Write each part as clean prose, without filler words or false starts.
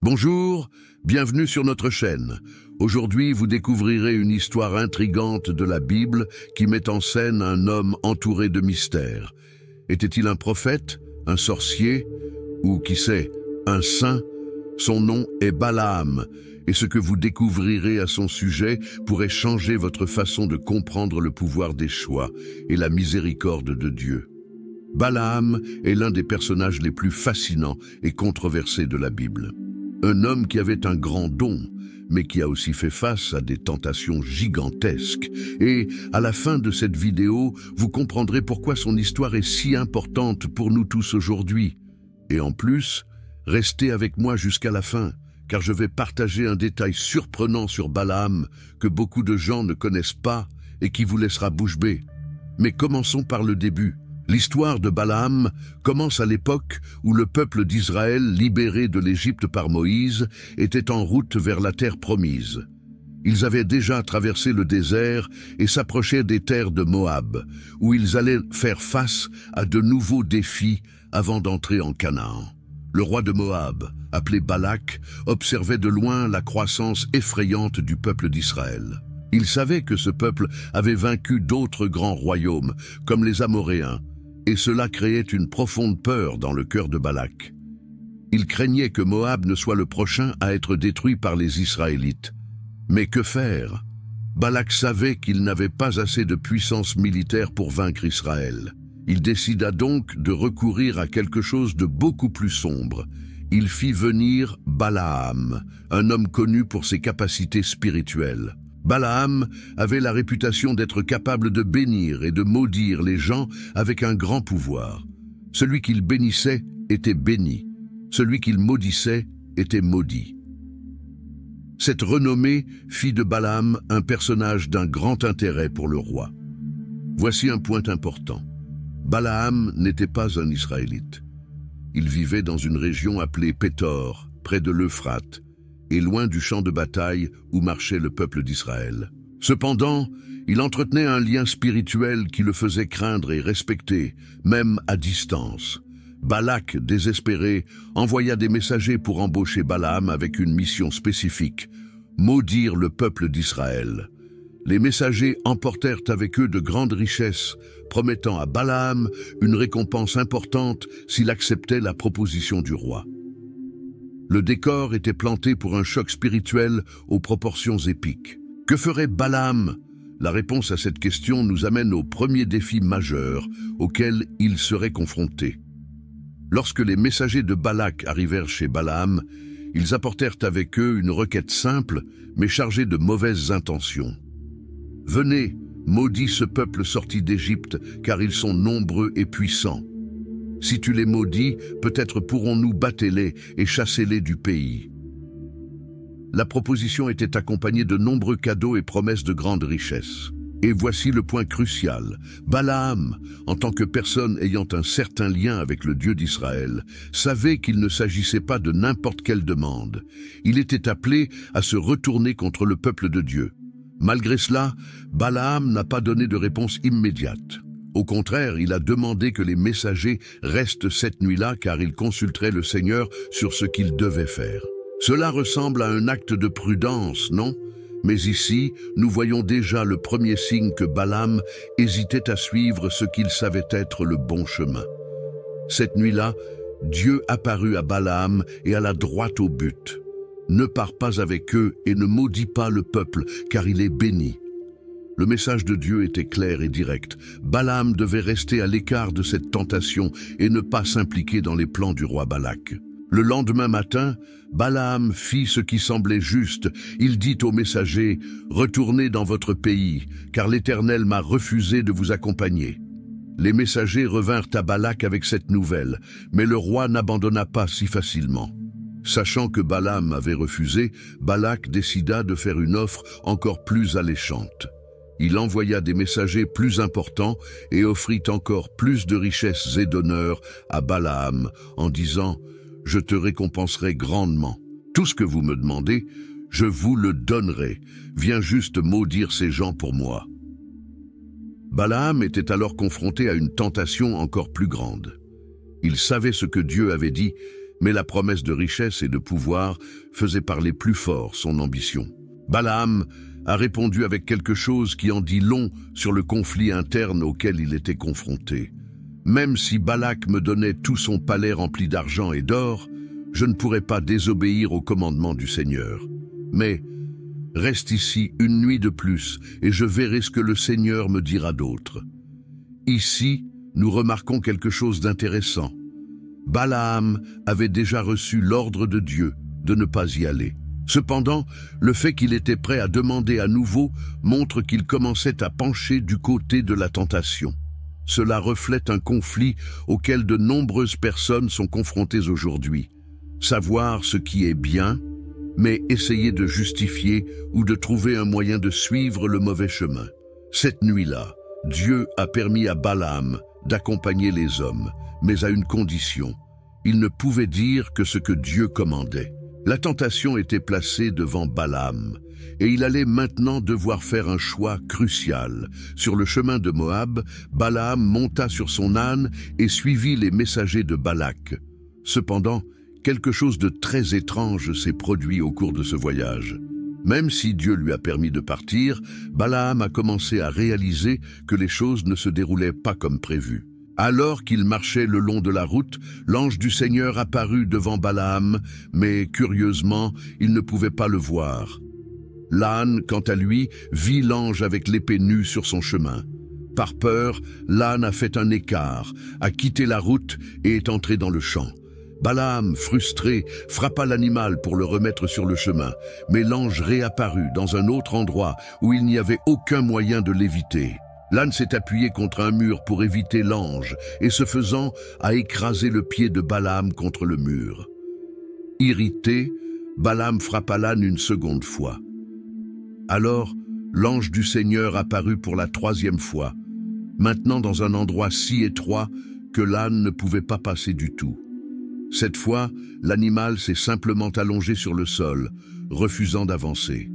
Bonjour, bienvenue sur notre chaîne. Aujourd'hui, vous découvrirez une histoire intrigante de la Bible qui met en scène un homme entouré de mystères. Était-il un prophète, un sorcier ou, qui sait, un saint? Son nom est Balaam, et ce que vous découvrirez à son sujet pourrait changer votre façon de comprendre le pouvoir des choix et la miséricorde de Dieu. Balaam est l'un des personnages les plus fascinants et controversés de la Bible. Un homme qui avait un grand don, mais qui a aussi fait face à des tentations gigantesques. Et à la fin de cette vidéo, vous comprendrez pourquoi son histoire est si importante pour nous tous aujourd'hui. Et en plus, restez avec moi jusqu'à la fin, car je vais partager un détail surprenant sur Balaam que beaucoup de gens ne connaissent pas et qui vous laissera bouche bée. Mais commençons par le début. L'histoire de Balaam commence à l'époque où le peuple d'Israël, libéré de l'Égypte par Moïse, était en route vers la terre promise. Ils avaient déjà traversé le désert et s'approchaient des terres de Moab, où ils allaient faire face à de nouveaux défis avant d'entrer en Canaan. Le roi de Moab, appelé Balak, observait de loin la croissance effrayante du peuple d'Israël. Il savait que ce peuple avait vaincu d'autres grands royaumes, comme les Amoréens, et cela créait une profonde peur dans le cœur de Balak. Il craignait que Moab ne soit le prochain à être détruit par les Israélites. Mais que faire? Balak savait qu'il n'avait pas assez de puissance militaire pour vaincre Israël. Il décida donc de recourir à quelque chose de beaucoup plus sombre. Il fit venir Balaam, un homme connu pour ses capacités spirituelles. Balaam avait la réputation d'être capable de bénir et de maudire les gens avec un grand pouvoir. Celui qu'il bénissait était béni, celui qu'il maudissait était maudit. Cette renommée fit de Balaam un personnage d'un grand intérêt pour le roi. Voici un point important. Balaam n'était pas un Israélite. Il vivait dans une région appelée Pétor, près de l'Euphrate, et loin du champ de bataille où marchait le peuple d'Israël. Cependant, il entretenait un lien spirituel qui le faisait craindre et respecter, même à distance. Balak, désespéré, envoya des messagers pour embaucher Balaam avec une mission spécifique, maudire le peuple d'Israël. Les messagers emportèrent avec eux de grandes richesses, promettant à Balaam une récompense importante s'il acceptait la proposition du roi. Le décor était planté pour un choc spirituel aux proportions épiques. Que ferait Balaam? La réponse à cette question nous amène au premier défi majeur auquel il serait confronté. Lorsque les messagers de Balak arrivèrent chez Balaam, ils apportèrent avec eux une requête simple, mais chargée de mauvaises intentions. « Venez, maudis ce peuple sorti d'Égypte, car ils sont nombreux et puissants. Si tu les maudis, peut-être pourrons-nous battre-les et chasser-les du pays. » La proposition était accompagnée de nombreux cadeaux et promesses de grandes richesses. Et voici le point crucial. Balaam, en tant que personne ayant un certain lien avec le Dieu d'Israël, savait qu'il ne s'agissait pas de n'importe quelle demande. Il était appelé à se retourner contre le peuple de Dieu. Malgré cela, Balaam n'a pas donné de réponse immédiate. Au contraire, il a demandé que les messagers restent cette nuit-là car ils consulteraient le Seigneur sur ce qu'ils devaient faire. Cela ressemble à un acte de prudence, non? Mais ici, nous voyons déjà le premier signe que Balaam hésitait à suivre ce qu'il savait être le bon chemin. Cette nuit-là, Dieu apparut à Balaam et alla droit au but. Ne pars pas avec eux et ne maudis pas le peuple, car il est béni. Le message de Dieu était clair et direct. Balaam devait rester à l'écart de cette tentation et ne pas s'impliquer dans les plans du roi Balak. Le lendemain matin, Balaam fit ce qui semblait juste. Il dit aux messagers « Retournez dans votre pays, car l'Éternel m'a refusé de vous accompagner. » Les messagers revinrent à Balak avec cette nouvelle, mais le roi n'abandonna pas si facilement. Sachant que Balaam avait refusé, Balak décida de faire une offre encore plus alléchante. Il envoya des messagers plus importants et offrit encore plus de richesses et d'honneur à Balaam en disant « Je te récompenserai grandement. Tout ce que vous me demandez, je vous le donnerai. Viens juste maudire ces gens pour moi. » Balaam était alors confronté à une tentation encore plus grande. Il savait ce que Dieu avait dit, Mais la promesse de richesse et de pouvoir faisait parler plus fort son ambition. Balaam a répondu avec quelque chose qui en dit long sur le conflit interne auquel il était confronté. Même si Balak me donnait tout son palais rempli d'argent et d'or, je ne pourrais pas désobéir au commandement du Seigneur. Mais reste ici une nuit de plus et je verrai ce que le Seigneur me dira d'autre. Ici, nous remarquons quelque chose d'intéressant. Balaam avait déjà reçu l'ordre de Dieu de ne pas y aller. Cependant, le fait qu'il était prêt à demander à nouveau montre qu'il commençait à pencher du côté de la tentation. Cela reflète un conflit auquel de nombreuses personnes sont confrontées aujourd'hui. Savoir ce qui est bien, mais essayer de justifier ou de trouver un moyen de suivre le mauvais chemin. Cette nuit-là, Dieu a permis à Balaam d'accompagner les hommes, mais à une condition. Il ne pouvait dire que ce que Dieu commandait. La tentation était placée devant Balaam, et il allait maintenant devoir faire un choix crucial. Sur le chemin de Moab, Balaam monta sur son âne et suivit les messagers de Balak. Cependant, quelque chose de très étrange s'est produit au cours de ce voyage. Même si Dieu lui a permis de partir, Balaam a commencé à réaliser que les choses ne se déroulaient pas comme prévu. Alors qu'il marchait le long de la route, l'ange du Seigneur apparut devant Balaam, mais curieusement, il ne pouvait pas le voir. L'âne, quant à lui, vit l'ange avec l'épée nue sur son chemin. Par peur, l'âne a fait un écart, a quitté la route et est entré dans le champ. Balaam, frustré, frappa l'animal pour le remettre sur le chemin, mais l'ange réapparut dans un autre endroit où il n'y avait aucun moyen de l'éviter. L'âne s'est appuyé contre un mur pour éviter l'ange et, ce faisant, a écrasé le pied de Balaam contre le mur. Irrité, Balaam frappa l'âne une seconde fois. Alors, l'ange du Seigneur apparut pour la troisième fois, maintenant dans un endroit si étroit que l'âne ne pouvait pas passer du tout. Cette fois, l'animal s'est simplement allongé sur le sol, refusant d'avancer.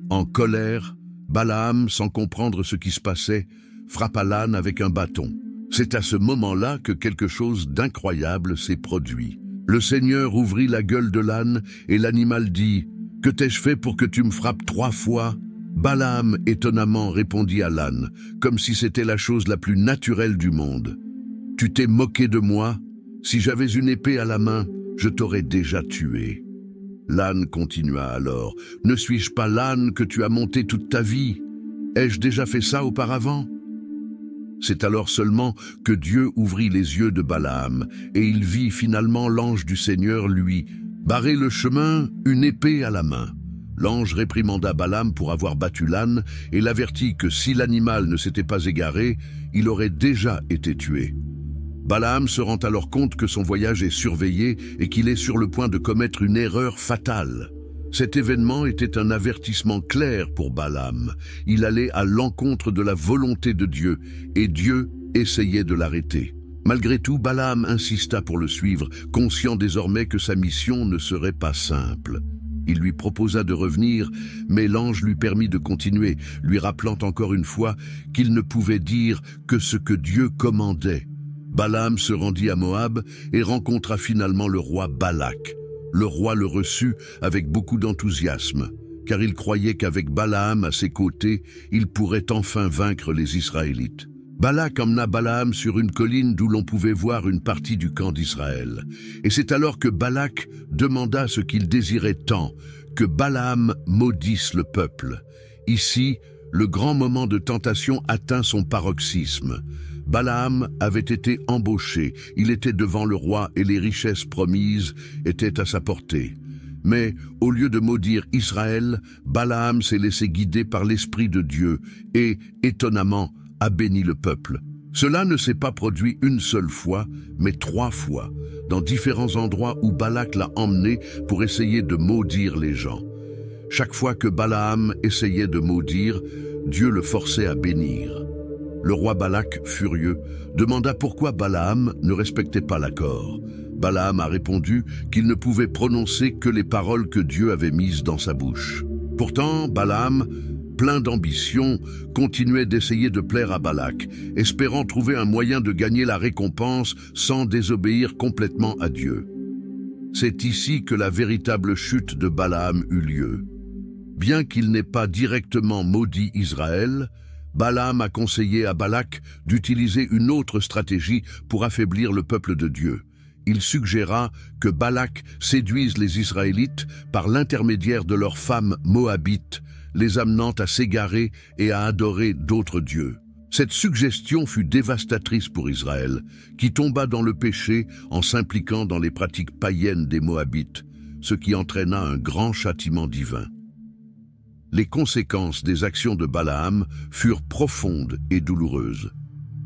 En colère, Balaam, sans comprendre ce qui se passait, frappa l'âne avec un bâton. C'est à ce moment-là que quelque chose d'incroyable s'est produit. Le Seigneur ouvrit la gueule de l'âne et l'animal dit « Que t'ai-je fait pour que tu me frappes 3 fois ?» Balaam étonnamment répondit à l'âne, comme si c'était la chose la plus naturelle du monde. « Tu t'es moqué de moi ? Si j'avais une épée à la main, je t'aurais déjà tué. » L'âne continua alors. « Ne suis-je pas l'âne que tu as monté toute ta vie? Ai-je déjà fait ça auparavant ?» C'est alors seulement que Dieu ouvrit les yeux de Balaam, et il vit finalement l'ange du Seigneur lui barrer le chemin, une épée à la main. L'ange réprimanda Balaam pour avoir battu l'âne et l'avertit que si l'animal ne s'était pas égaré, il aurait déjà été tué. Balaam se rend alors compte que son voyage est surveillé et qu'il est sur le point de commettre une erreur fatale. Cet événement était un avertissement clair pour Balaam. Il allait à l'encontre de la volonté de Dieu et Dieu essayait de l'arrêter. Malgré tout, Balaam insista pour le suivre, conscient désormais que sa mission ne serait pas simple. Il lui proposa de revenir, mais l'ange lui permit de continuer, lui rappelant encore une fois qu'il ne pouvait dire que ce que Dieu commandait. Balaam se rendit à Moab et rencontra finalement le roi Balak. Le roi le reçut avec beaucoup d'enthousiasme, car il croyait qu'avec Balaam à ses côtés, il pourrait enfin vaincre les Israélites. Balak emmena Balaam sur une colline d'où l'on pouvait voir une partie du camp d'Israël. Et c'est alors que Balak demanda ce qu'il désirait tant, que Balaam maudisse le peuple. Ici, le grand moment de tentation atteint son paroxysme. Balaam avait été embauché, il était devant le roi et les richesses promises étaient à sa portée. Mais au lieu de maudire Israël, Balaam s'est laissé guider par l'Esprit de Dieu et, étonnamment, a béni le peuple. Cela ne s'est pas produit une seule fois, mais 3 fois, dans différents endroits où Balak l'a emmené pour essayer de maudire les gens. Chaque fois que Balaam essayait de maudire, Dieu le forçait à bénir. Le roi Balak, furieux, demanda pourquoi Balaam ne respectait pas l'accord. Balaam a répondu qu'il ne pouvait prononcer que les paroles que Dieu avait mises dans sa bouche. Pourtant, Balaam, plein d'ambition, continuait d'essayer de plaire à Balak, espérant trouver un moyen de gagner la récompense sans désobéir complètement à Dieu. C'est ici que la véritable chute de Balaam eut lieu. Bien qu'il n'ait pas directement maudit Israël, Balaam a conseillé à Balak d'utiliser une autre stratégie pour affaiblir le peuple de Dieu. Il suggéra que Balak séduise les Israélites par l'intermédiaire de leurs femmes moabites, les amenant à s'égarer et à adorer d'autres dieux. Cette suggestion fut dévastatrice pour Israël, qui tomba dans le péché en s'impliquant dans les pratiques païennes des Moabites, ce qui entraîna un grand châtiment divin. Les conséquences des actions de Balaam furent profondes et douloureuses.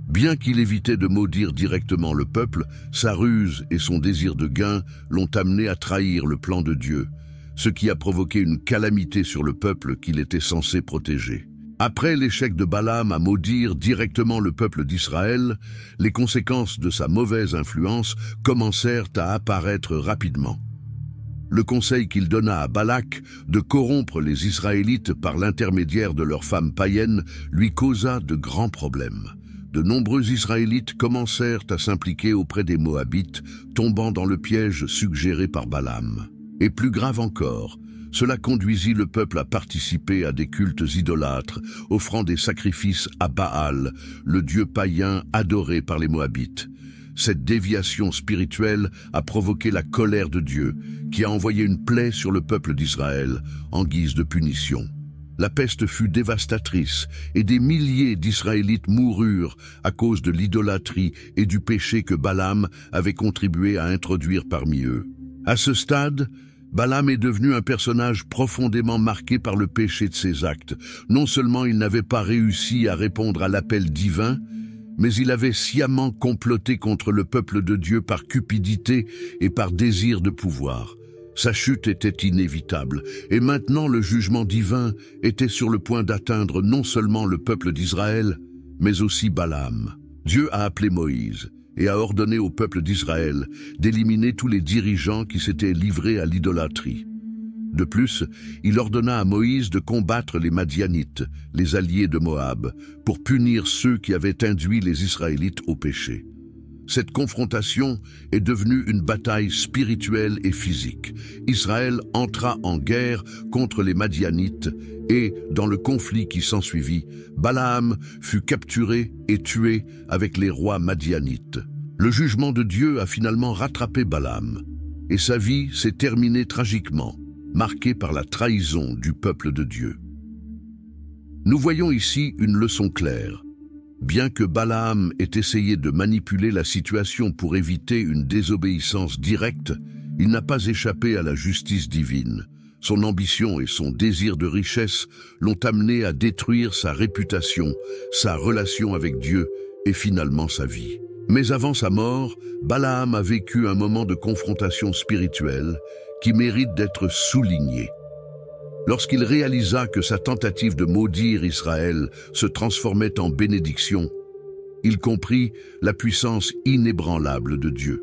Bien qu'il évitait de maudire directement le peuple, sa ruse et son désir de gain l'ont amené à trahir le plan de Dieu, ce qui a provoqué une calamité sur le peuple qu'il était censé protéger. Après l'échec de Balaam à maudire directement le peuple d'Israël, les conséquences de sa mauvaise influence commencèrent à apparaître rapidement. Le conseil qu'il donna à Balak de corrompre les Israélites par l'intermédiaire de leurs femmes païennes lui causa de grands problèmes. De nombreux Israélites commencèrent à s'impliquer auprès des Moabites, tombant dans le piège suggéré par Balaam. Et plus grave encore, cela conduisit le peuple à participer à des cultes idolâtres, offrant des sacrifices à Baal, le dieu païen adoré par les Moabites. Cette déviation spirituelle a provoqué la colère de Dieu, qui a envoyé une plaie sur le peuple d'Israël en guise de punition. La peste fut dévastatrice et des milliers d'Israélites moururent à cause de l'idolâtrie et du péché que Balaam avait contribué à introduire parmi eux. À ce stade, Balaam est devenu un personnage profondément marqué par le péché de ses actes. Non seulement il n'avait pas réussi à répondre à l'appel divin, mais il avait sciemment comploté contre le peuple de Dieu par cupidité et par désir de pouvoir. Sa chute était inévitable, et maintenant le jugement divin était sur le point d'atteindre non seulement le peuple d'Israël, mais aussi Balaam. Dieu a appelé Moïse et a ordonné au peuple d'Israël d'éliminer tous les dirigeants qui s'étaient livrés à l'idolâtrie. De plus, il ordonna à Moïse de combattre les Madianites, les alliés de Moab, pour punir ceux qui avaient induit les Israélites au péché. Cette confrontation est devenue une bataille spirituelle et physique. Israël entra en guerre contre les Madianites et, dans le conflit qui s'ensuivit, Balaam fut capturé et tué avec les rois madianites. Le jugement de Dieu a finalement rattrapé Balaam, et sa vie s'est terminée tragiquement, marquée par la trahison du peuple de Dieu. Nous voyons ici une leçon claire. Bien que Balaam ait essayé de manipuler la situation pour éviter une désobéissance directe, il n'a pas échappé à la justice divine. Son ambition et son désir de richesse l'ont amené à détruire sa réputation, sa relation avec Dieu et finalement sa vie. Mais avant sa mort, Balaam a vécu un moment de confrontation spirituelle qui mérite d'être souligné. Lorsqu'il réalisa que sa tentative de maudire Israël se transformait en bénédiction, il comprit la puissance inébranlable de Dieu.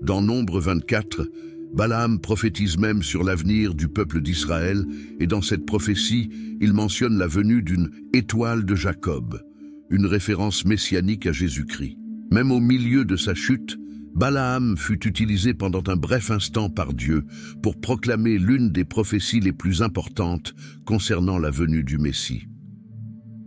Dans Nombre 24, Balaam prophétise même sur l'avenir du peuple d'Israël et dans cette prophétie, il mentionne la venue d'une étoile de Jacob, une référence messianique à Jésus-Christ. Même au milieu de sa chute, Balaam fut utilisé pendant un bref instant par Dieu pour proclamer l'une des prophéties les plus importantes concernant la venue du Messie.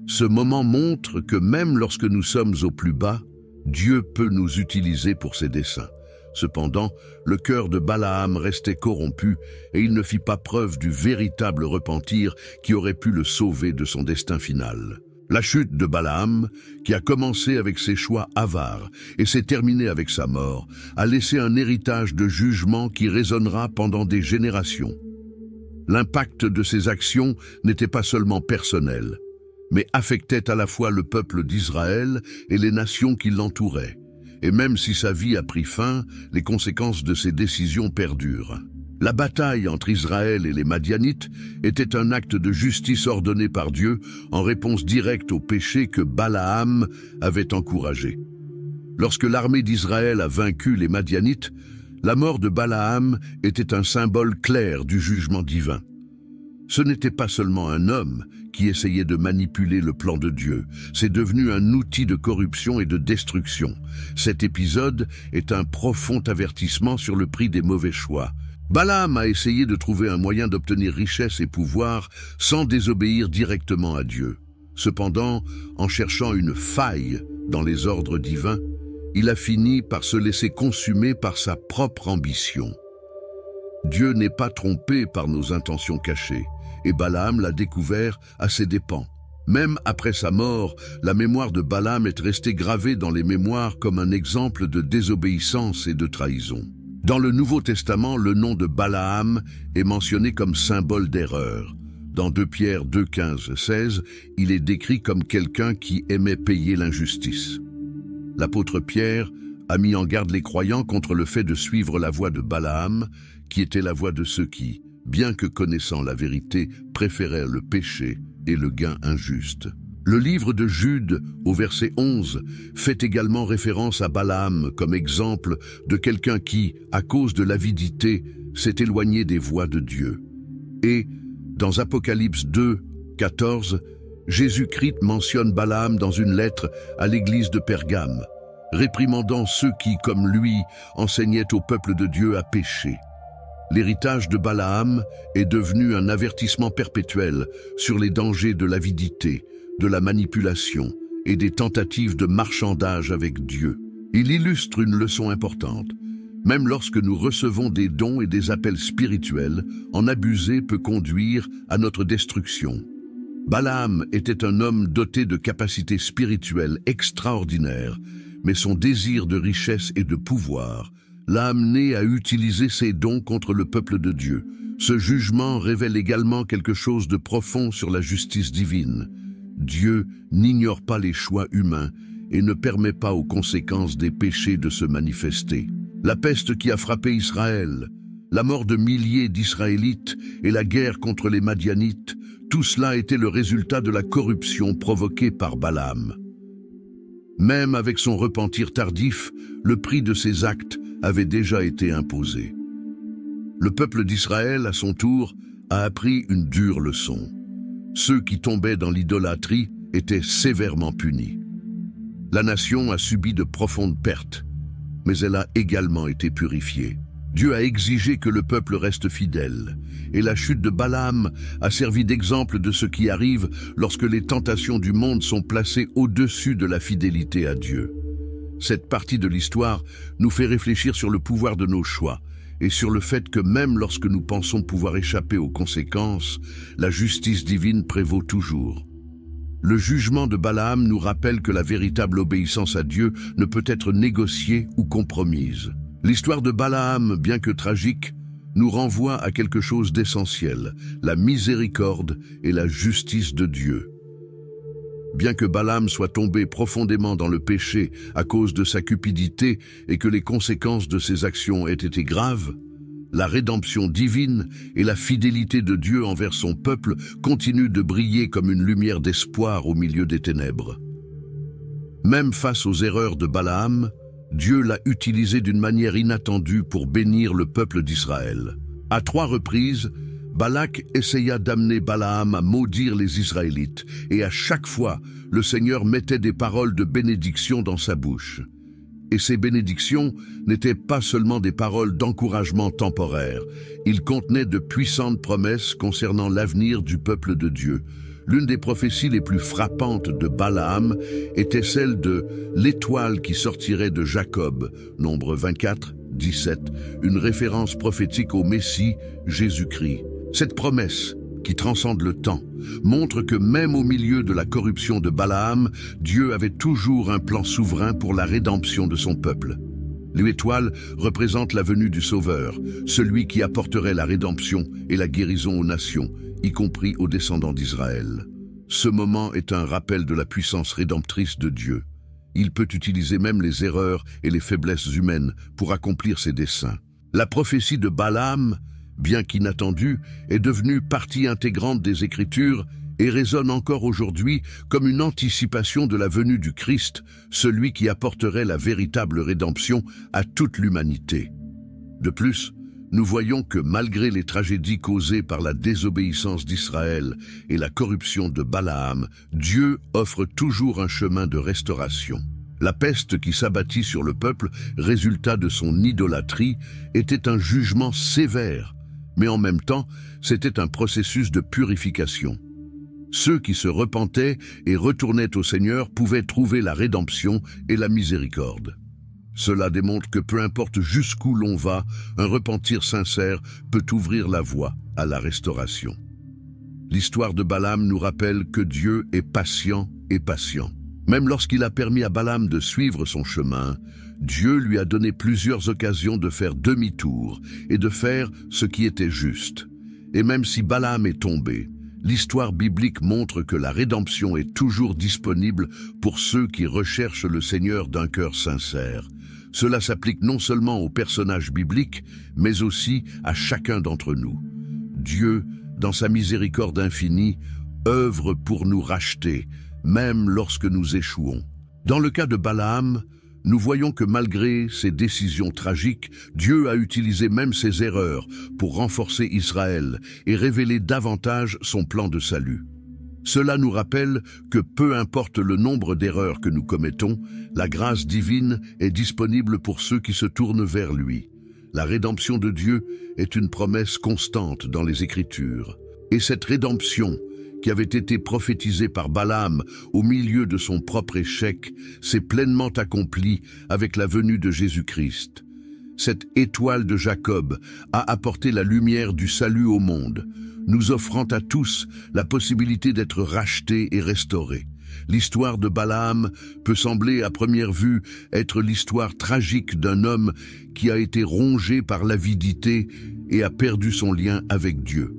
Ce moment montre que même lorsque nous sommes au plus bas, Dieu peut nous utiliser pour ses desseins. Cependant, le cœur de Balaam restait corrompu et il ne fit pas preuve du véritable repentir qui aurait pu le sauver de son destin final. La chute de Balaam, qui a commencé avec ses choix avares et s'est terminée avec sa mort, a laissé un héritage de jugement qui résonnera pendant des générations. L'impact de ses actions n'était pas seulement personnel, mais affectait à la fois le peuple d'Israël et les nations qui l'entouraient. Et même si sa vie a pris fin, les conséquences de ses décisions perdurent. La bataille entre Israël et les Madianites était un acte de justice ordonné par Dieu en réponse directe au péché que Balaam avait encouragé. Lorsque l'armée d'Israël a vaincu les Madianites, la mort de Balaam était un symbole clair du jugement divin. Ce n'était pas seulement un homme qui essayait de manipuler le plan de Dieu, c'est devenu un outil de corruption et de destruction. Cet épisode est un profond avertissement sur le prix des mauvais choix. Balaam a essayé de trouver un moyen d'obtenir richesse et pouvoir sans désobéir directement à Dieu. Cependant, en cherchant une faille dans les ordres divins, il a fini par se laisser consumer par sa propre ambition. Dieu n'est pas trompé par nos intentions cachées, et Balaam l'a découvert à ses dépens. Même après sa mort, la mémoire de Balaam est restée gravée dans les mémoires comme un exemple de désobéissance et de trahison. Dans le Nouveau Testament, le nom de Balaam est mentionné comme symbole d'erreur. Dans 2 Pierre 2, 15, 16, il est décrit comme quelqu'un qui aimait payer l'injustice. L'apôtre Pierre a mis en garde les croyants contre le fait de suivre la voie de Balaam, qui était la voie de ceux qui, bien que connaissant la vérité, préférèrent le péché et le gain injuste. Le livre de Jude, au verset 11, fait également référence à Balaam comme exemple de quelqu'un qui, à cause de l'avidité, s'est éloigné des voies de Dieu. Et, dans Apocalypse 2, 14, Jésus-Christ mentionne Balaam dans une lettre à l'église de Pergame, réprimandant ceux qui, comme lui, enseignaient au peuple de Dieu à pécher. L'héritage de Balaam est devenu un avertissement perpétuel sur les dangers de l'avidité, de la manipulation et des tentatives de marchandage avec Dieu. Il illustre une leçon importante. Même lorsque nous recevons des dons et des appels spirituels, en abuser peut conduire à notre destruction. Balaam était un homme doté de capacités spirituelles extraordinaires, mais son désir de richesse et de pouvoir l'a amené à utiliser ses dons contre le peuple de Dieu. Ce jugement révèle également quelque chose de profond sur la justice divine. Dieu n'ignore pas les choix humains et ne permet pas aux conséquences des péchés de se manifester. La peste qui a frappé Israël, la mort de milliers d'Israélites et la guerre contre les Madianites, tout cela était le résultat de la corruption provoquée par Balaam. Même avec son repentir tardif, le prix de ses actes avait déjà été imposé. Le peuple d'Israël, à son tour, a appris une dure leçon. Ceux qui tombaient dans l'idolâtrie étaient sévèrement punis. La nation a subi de profondes pertes, mais elle a également été purifiée. Dieu a exigé que le peuple reste fidèle, et la chute de Balaam a servi d'exemple de ce qui arrive lorsque les tentations du monde sont placées au-dessus de la fidélité à Dieu. Cette partie de l'histoire nous fait réfléchir sur le pouvoir de nos choix, et sur le fait que même lorsque nous pensons pouvoir échapper aux conséquences, la justice divine prévaut toujours. Le jugement de Balaam nous rappelle que la véritable obéissance à Dieu ne peut être négociée ou compromise. L'histoire de Balaam, bien que tragique, nous renvoie à quelque chose d'essentiel, la miséricorde et la justice de Dieu. Bien que Balaam soit tombé profondément dans le péché à cause de sa cupidité et que les conséquences de ses actions aient été graves, la rédemption divine et la fidélité de Dieu envers son peuple continuent de briller comme une lumière d'espoir au milieu des ténèbres. Même face aux erreurs de Balaam, Dieu l'a utilisé d'une manière inattendue pour bénir le peuple d'Israël. À 3 reprises, Balak essaya d'amener Balaam à maudire les Israélites, et à chaque fois, le Seigneur mettait des paroles de bénédiction dans sa bouche. Et ces bénédictions n'étaient pas seulement des paroles d'encouragement temporaire, ils contenaient de puissantes promesses concernant l'avenir du peuple de Dieu. L'une des prophéties les plus frappantes de Balaam était celle de l'étoile qui sortirait de Jacob, Nombre 24, 17, une référence prophétique au Messie, Jésus-Christ. Cette promesse, qui transcende le temps, montre que même au milieu de la corruption de Balaam, Dieu avait toujours un plan souverain pour la rédemption de son peuple. L'étoile représente la venue du Sauveur, celui qui apporterait la rédemption et la guérison aux nations, y compris aux descendants d'Israël. Ce moment est un rappel de la puissance rédemptrice de Dieu. Il peut utiliser même les erreurs et les faiblesses humaines pour accomplir ses desseins. La prophétie de Balaam, bien qu'inattendue, est devenue partie intégrante des Écritures et résonne encore aujourd'hui comme une anticipation de la venue du Christ, celui qui apporterait la véritable rédemption à toute l'humanité. De plus, nous voyons que malgré les tragédies causées par la désobéissance d'Israël et la corruption de Balaam, Dieu offre toujours un chemin de restauration. La peste qui s'abattit sur le peuple, résultat de son idolâtrie, était un jugement sévère, mais en même temps, c'était un processus de purification. Ceux qui se repentaient et retournaient au Seigneur pouvaient trouver la rédemption et la miséricorde. Cela démontre que peu importe jusqu'où l'on va, un repentir sincère peut ouvrir la voie à la restauration. L'histoire de Balaam nous rappelle que Dieu est patient et patient. Même lorsqu'il a permis à Balaam de suivre son chemin, Dieu lui a donné plusieurs occasions de faire demi-tour et de faire ce qui était juste. Et même si Balaam est tombé, l'histoire biblique montre que la rédemption est toujours disponible pour ceux qui recherchent le Seigneur d'un cœur sincère. Cela s'applique non seulement aux personnages bibliques, mais aussi à chacun d'entre nous. Dieu, dans sa miséricorde infinie, œuvre pour nous racheter, même lorsque nous échouons. Dans le cas de Balaam, nous voyons que malgré ses décisions tragiques, Dieu a utilisé même ses erreurs pour renforcer Israël et révéler davantage son plan de salut. Cela nous rappelle que peu importe le nombre d'erreurs que nous commettons, la grâce divine est disponible pour ceux qui se tournent vers lui. La rédemption de Dieu est une promesse constante dans les Écritures. Et cette rédemption, qui avait été prophétisée par Balaam au milieu de son propre échec, s'est pleinement accomplie avec la venue de Jésus-Christ. Cette étoile de Jacob a apporté la lumière du salut au monde, nous offrant à tous la possibilité d'être rachetés et restaurés. L'histoire de Balaam peut sembler à première vue être l'histoire tragique d'un homme qui a été rongé par l'avidité et a perdu son lien avec Dieu.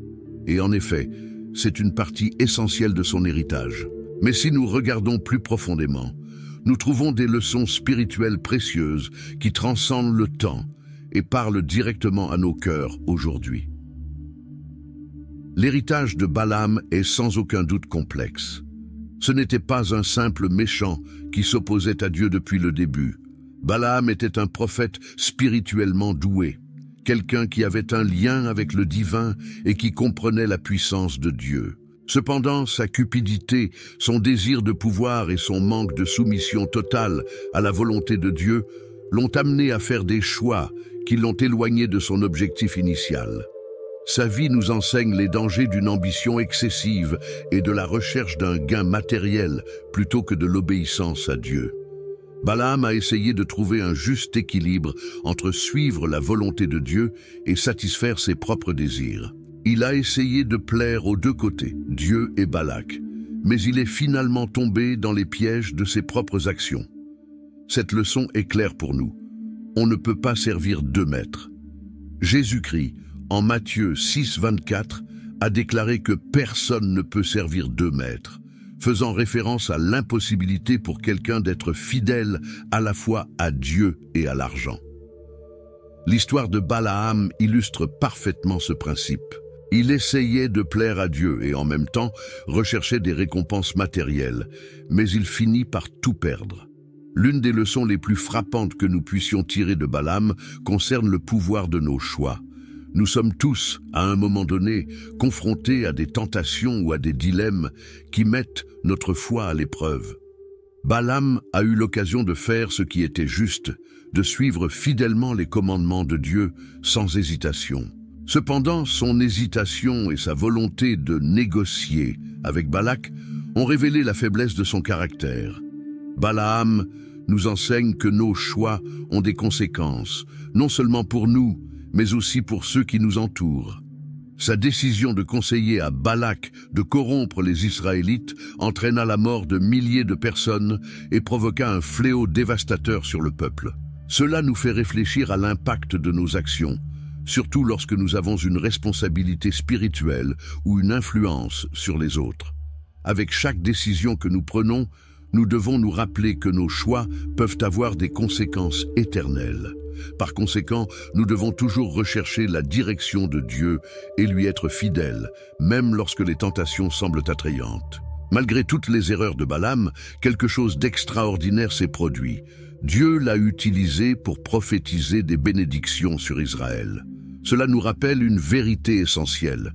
Et en effet, c'est une partie essentielle de son héritage. Mais si nous regardons plus profondément, nous trouvons des leçons spirituelles précieuses qui transcendent le temps et parlent directement à nos cœurs aujourd'hui. L'héritage de Balaam est sans aucun doute complexe. Ce n'était pas un simple méchant qui s'opposait à Dieu depuis le début. Balaam était un prophète spirituellement doué, quelqu'un qui avait un lien avec le divin et qui comprenait la puissance de Dieu. Cependant, sa cupidité, son désir de pouvoir et son manque de soumission totale à la volonté de Dieu l'ont amené à faire des choix qui l'ont éloigné de son objectif initial. Sa vie nous enseigne les dangers d'une ambition excessive et de la recherche d'un gain matériel plutôt que de l'obéissance à Dieu. Balaam a essayé de trouver un juste équilibre entre suivre la volonté de Dieu et satisfaire ses propres désirs. Il a essayé de plaire aux deux côtés, Dieu et Balak, mais il est finalement tombé dans les pièges de ses propres actions. Cette leçon est claire pour nous. On ne peut pas servir deux maîtres. Jésus-Christ, en Matthieu 6, 24, a déclaré que personne ne peut servir deux maîtres, faisant référence à l'impossibilité pour quelqu'un d'être fidèle à la fois à Dieu et à l'argent. L'histoire de Balaam illustre parfaitement ce principe. Il essayait de plaire à Dieu et en même temps recherchait des récompenses matérielles, mais il finit par tout perdre. L'une des leçons les plus frappantes que nous puissions tirer de Balaam concerne le pouvoir de nos choix. Nous sommes tous, à un moment donné, confrontés à des tentations ou à des dilemmes qui mettent notre foi à l'épreuve. Balaam a eu l'occasion de faire ce qui était juste, de suivre fidèlement les commandements de Dieu sans hésitation. Cependant, son hésitation et sa volonté de négocier avec Balak ont révélé la faiblesse de son caractère. Balaam nous enseigne que nos choix ont des conséquences, non seulement pour nous, mais aussi pour ceux qui nous entourent. Sa décision de conseiller à Balak de corrompre les Israélites entraîna la mort de milliers de personnes et provoqua un fléau dévastateur sur le peuple. Cela nous fait réfléchir à l'impact de nos actions, surtout lorsque nous avons une responsabilité spirituelle ou une influence sur les autres. Avec chaque décision que nous prenons, nous devons nous rappeler que nos choix peuvent avoir des conséquences éternelles. Par conséquent, nous devons toujours rechercher la direction de Dieu et lui être fidèles, même lorsque les tentations semblent attrayantes. Malgré toutes les erreurs de Balaam, quelque chose d'extraordinaire s'est produit. Dieu l'a utilisé pour prophétiser des bénédictions sur Israël. Cela nous rappelle une vérité essentielle.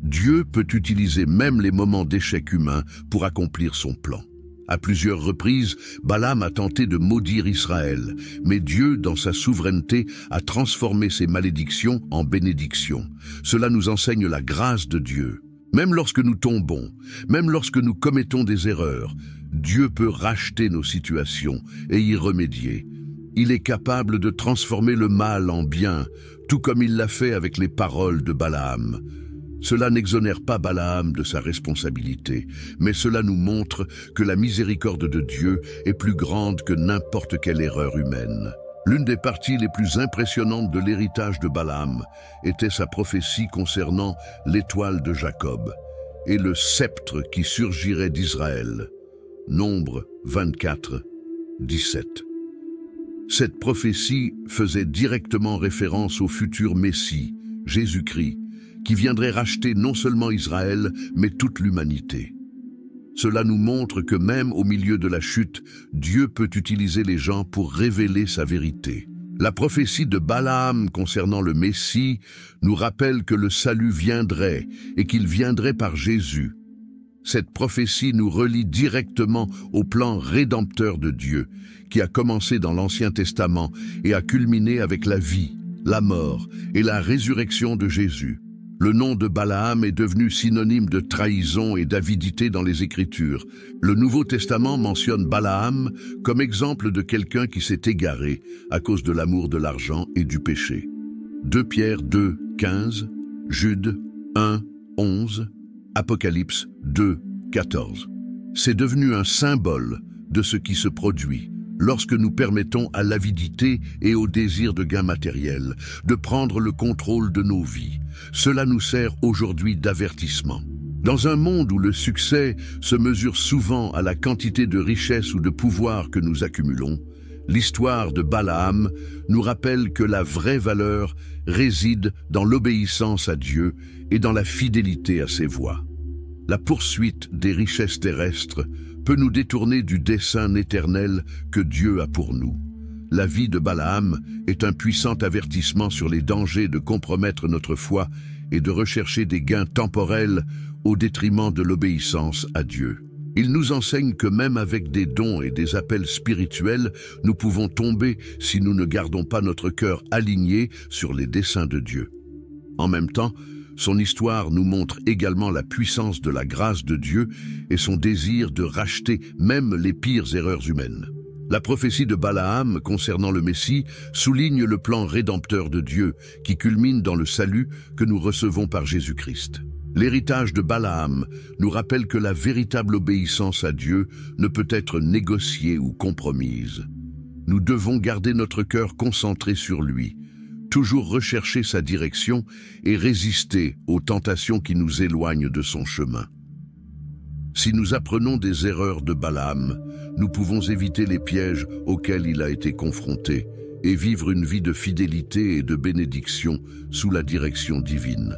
Dieu peut utiliser même les moments d'échec humain pour accomplir son plan. À plusieurs reprises, Balaam a tenté de maudire Israël, mais Dieu, dans sa souveraineté, a transformé ses malédictions en bénédictions. Cela nous enseigne la grâce de Dieu. Même lorsque nous tombons, même lorsque nous commettons des erreurs, Dieu peut racheter nos situations et y remédier. Il est capable de transformer le mal en bien, tout comme il l'a fait avec les paroles de Balaam. Cela n'exonère pas Balaam de sa responsabilité, mais cela nous montre que la miséricorde de Dieu est plus grande que n'importe quelle erreur humaine. L'une des parties les plus impressionnantes de l'héritage de Balaam était sa prophétie concernant l'étoile de Jacob et le sceptre qui surgirait d'Israël. Nombre 24, 17. Cette prophétie faisait directement référence au futur Messie, Jésus-Christ, qui viendrait racheter non seulement Israël, mais toute l'humanité. Cela nous montre que même au milieu de la chute, Dieu peut utiliser les gens pour révéler sa vérité. La prophétie de Balaam concernant le Messie nous rappelle que le salut viendrait et qu'il viendrait par Jésus. Cette prophétie nous relie directement au plan rédempteur de Dieu, qui a commencé dans l'Ancien Testament et a culminé avec la vie, la mort et la résurrection de Jésus. Le nom de Balaam est devenu synonyme de trahison et d'avidité dans les Écritures. Le Nouveau Testament mentionne Balaam comme exemple de quelqu'un qui s'est égaré à cause de l'amour de l'argent et du péché. 2 Pierre 2, 15, Jude 1, 11, Apocalypse 2, 14. C'est devenu un symbole de ce qui se produit lorsque nous permettons à l'avidité et au désir de gain matériel de prendre le contrôle de nos vies. Cela nous sert aujourd'hui d'avertissement. Dans un monde où le succès se mesure souvent à la quantité de richesse ou de pouvoir que nous accumulons, l'histoire de Balaam nous rappelle que la vraie valeur réside dans l'obéissance à Dieu et dans la fidélité à ses voies. La poursuite des richesses terrestres peut nous détourner du dessein éternel que Dieu a pour nous. La vie de Balaam est un puissant avertissement sur les dangers de compromettre notre foi et de rechercher des gains temporels au détriment de l'obéissance à Dieu. Il nous enseigne que même avec des dons et des appels spirituels, nous pouvons tomber si nous ne gardons pas notre cœur aligné sur les desseins de Dieu. En même temps, son histoire nous montre également la puissance de la grâce de Dieu et son désir de racheter même les pires erreurs humaines. La prophétie de Balaam concernant le Messie souligne le plan rédempteur de Dieu qui culmine dans le salut que nous recevons par Jésus-Christ. L'héritage de Balaam nous rappelle que la véritable obéissance à Dieu ne peut être négociée ou compromise. Nous devons garder notre cœur concentré sur lui, toujours rechercher sa direction et résister aux tentations qui nous éloignent de son chemin. Si nous apprenons des erreurs de Balaam, nous pouvons éviter les pièges auxquels il a été confronté et vivre une vie de fidélité et de bénédiction sous la direction divine.